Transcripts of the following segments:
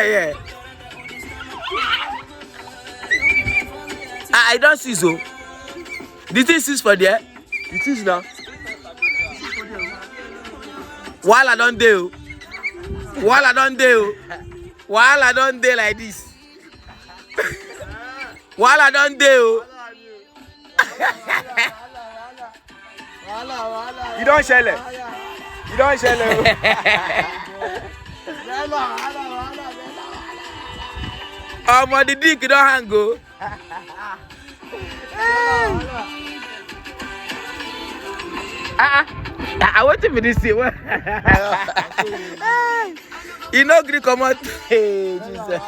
Yeah. I don't see so. This is for there. It is now. While I don't do. While I don't do. While I don't do like this. While I don't do. You don't share it. You don't share it. Oh, my the dick don't hang go. I want to be this way. You know, Greek come out. Hey, Jesus.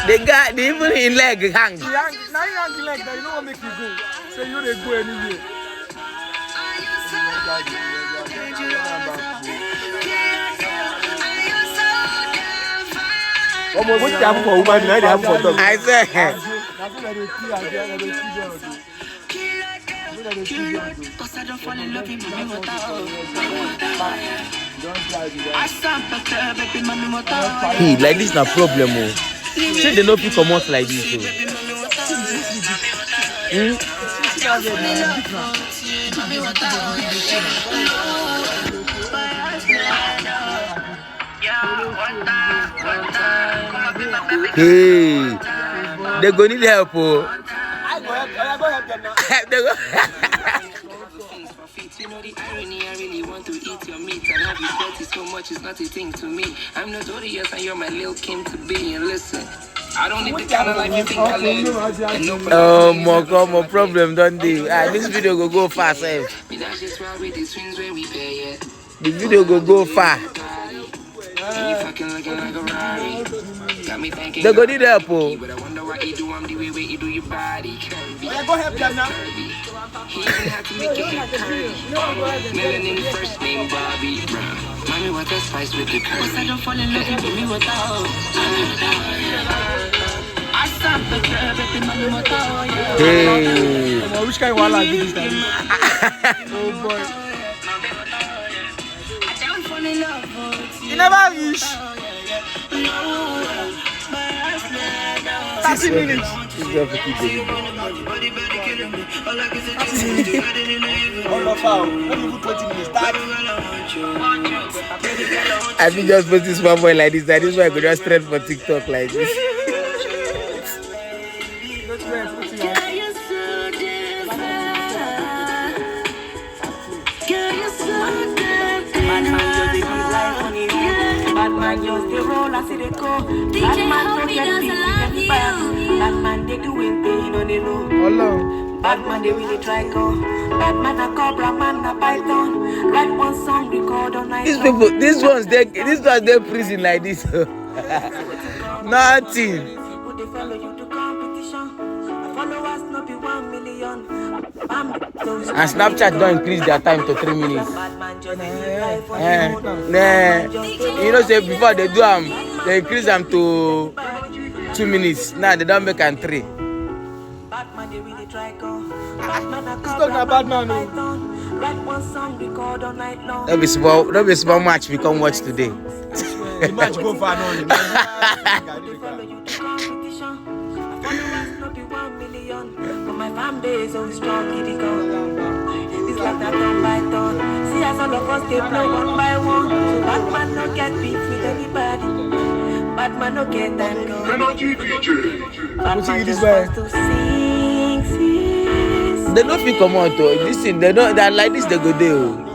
They got the even in leg hang. Now you hang leg that you know what make you go. So you know they go anywhere. What you have for woman, you have for dog. I said. Hey, like this na problem oh. Say they no fit come out like this oh. Hey, they go need help oh. I go help them now. They go. You know the irony, I really want to eat your meat and have you sweaty so much, it's not a thing to me. I'm notorious and you're my little king to be. And listen, I don't need the kind of life you think I live. Oh my God, my problem don't do. This video go fast, eh? The video go far. They go need help, oh. But I wonder what you do, I'm the way you do your body. Go help them now. He even had to make it curry. Melanin first name Bobby Brown. Mommy, what a spice with the curry. I don't fall in love with me without. I stop the curve at the mommy without. Hey. Which kind of wall is this time? Oh boy. I don't fall in love with you. You never wish. 30 minutes. I think just post this one boy like this. That is why I could just trend for TikTok like this. Batman just the roll, I see the go. Batman don't get beat with anybody. Batman they doing pain on the low. Batman they really try go. Batman a cobra, man a python. Write one song, record all night. These people, these ones they prison like this. Nothing. They follow you to competition. Followers not be 1 million. And Snapchat don't increase their time to 3 minutes. You know, say before they do they increase them to 2 minutes. Now they don't make them 3. Don't be small match we come watch today. The match go far now. My fan base so strong, it go. It's like that done by done. See as all of us they blow one by one. So Batman no get beef with anybody. Batman no get time go. Batman just wants to sing. They don't feel come out though. Listen, they don't. They like this. They go there.